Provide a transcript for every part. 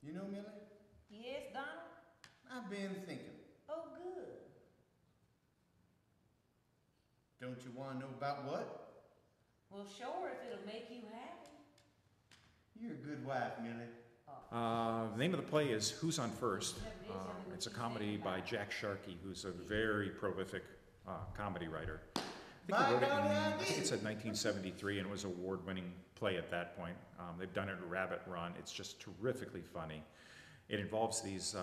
You know, Millie, Yes, Donald? I've been thinking. Oh, good. Don't you want to know about what? Well, sure, if it'll make you happy. You're a good wife, Millie. The name of the play is Who's on First? It's a comedy by Jack Sharkey, who's a very prolific comedy writer. I think it said 1973, and it was an award-winning play at that point. They've done it at Rabbit Run. It's just terrifically funny. It involves these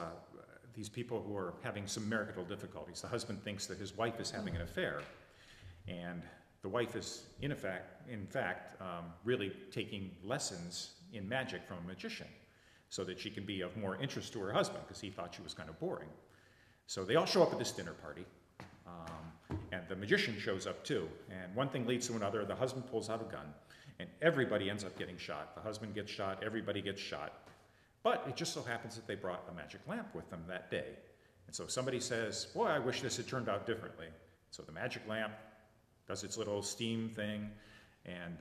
people who are having some marital difficulties. The husband thinks that his wife is having an affair, and the wife is, in fact, really taking lessons in magic from a magician so that she can be of more interest to her husband, because he thought she was kind of boring. So they all show up at this dinner party, and the magician shows up too. And one thing leads to another. The husband pulls out a gun, and everybody ends up getting shot. The husband gets shot, everybody gets shot. But it just so happens that they brought a magic lamp with them that day. And so somebody says, boy, I wish this had turned out differently. So the magic lamp does its little steam thing, and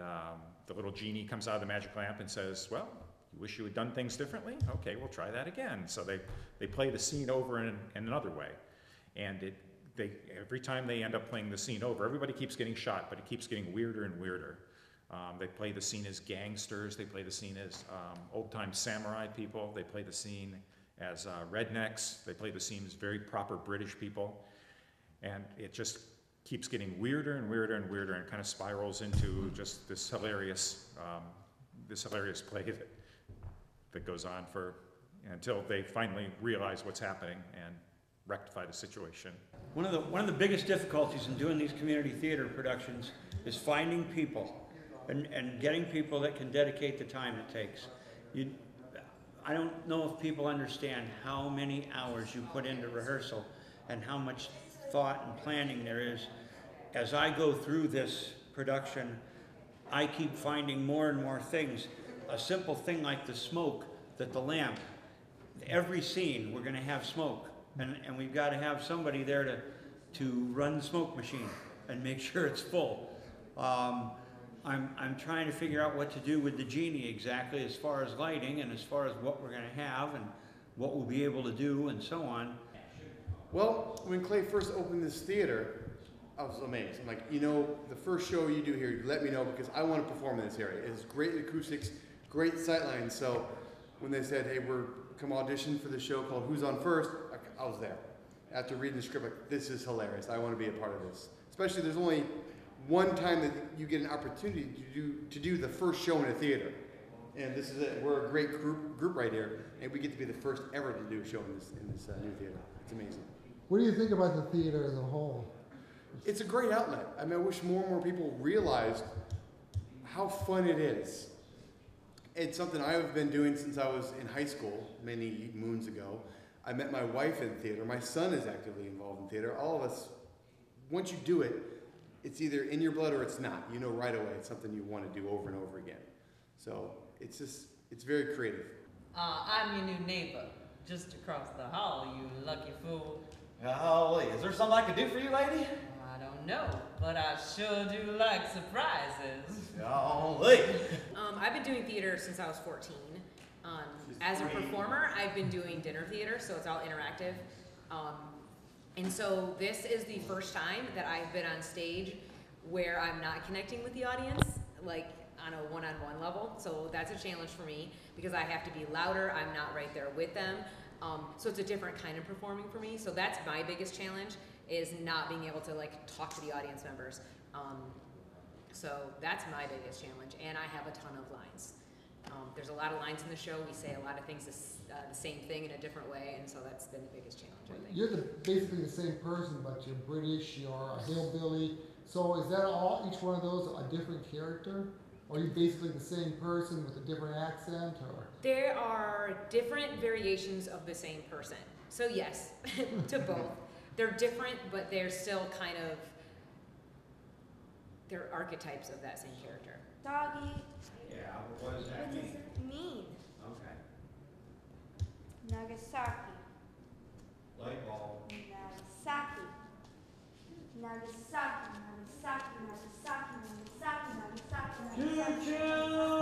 the little genie comes out of the magic lamp and says, well, you wish you had done things differently? Okay, we'll try that again. So they play the scene over in another way. And every time they end up playing the scene over, everybody keeps getting shot, but it keeps getting weirder and weirder. They play the scene as gangsters. They play the scene as old-time samurai people. They play the scene as rednecks. They play the scene as very proper British people. And it just keeps getting weirder and weirder and weirder, and kind of spirals into just this hilarious play that goes on until they finally realize what's happening and rectify the situation. One of the biggest difficulties in doing these community theater productions is finding people and getting people that can dedicate the time it takes. I don't know if people understand how many hours you put into rehearsal and how much thought and planning there is. As I go through this production, I keep finding more and more things. A simple thing like the smoke, the lamp. Every scene we're going to have smoke, and we've got to have somebody there to run the smoke machine and make sure it's full. I'm trying to figure out what to do with the genie exactly, as far as lighting and as far as what we're going to have and what we'll be able to do and so on. Well, when Clay first opened this theater, I was amazed. I'm like, the first show you do here, let me know, because I want to perform in this area. It's great acoustics, great sightlines. So when they said, hey, come audition for the show called Who's on First, I was there. After reading the script, like, this is hilarious. I want to be a part of this. Especially there's only one time that you get an opportunity to do the first show in a theater. And this is it. We're a great group right here, and we get to be the first ever to do a show in this new theater. It's amazing. What do you think about the theater as a whole? It's a great outlet. I mean, I wish more and more people realized how fun it is. It's something I've been doing since I was in high school, many moons ago. I met my wife in theater. My son is actively involved in theater. All of us, once you do it, it's either in your blood or it's not. You know right away it's something you want to do over and over again. So it's very creative. I'm your new neighbor, just across the hall, you lucky fool. Golly, is there something I could do for you, lady? I don't know, but I sure do like surprises. Golly. I've been doing theater since I was 14. As a performer, I've been doing dinner theater, so it's all interactive. And so this is the first time that I've been on stage where I'm not connecting with the audience, like on a one-on-one level. So that's a challenge for me because I have to be louder. I'm not right there with them. So it's a different kind of performing for me. So that's my biggest challenge, is not being able to talk to the audience members. So that's my biggest challenge, and I have a ton of lines. There's a lot of lines in the show. We say a lot of things the same thing in a different way, and so that's been the biggest challenge, I think. You're basically the same person, but you're British, you're a hillbilly. So is that each one of those a different character? Or are you basically the same person with a different accent? Or? There are different variations of the same person. So yes, to both. They're different, but they're still they're archetypes of that same character. Doggy. Yeah, what does that mean? What does it mean? Okay. Nagasaki. Light bulb. Nagasaki. Nagasaki. Nagasaki. Nagasaki. Nagasaki. Nagasaki. Nagasaki. Choo-choo!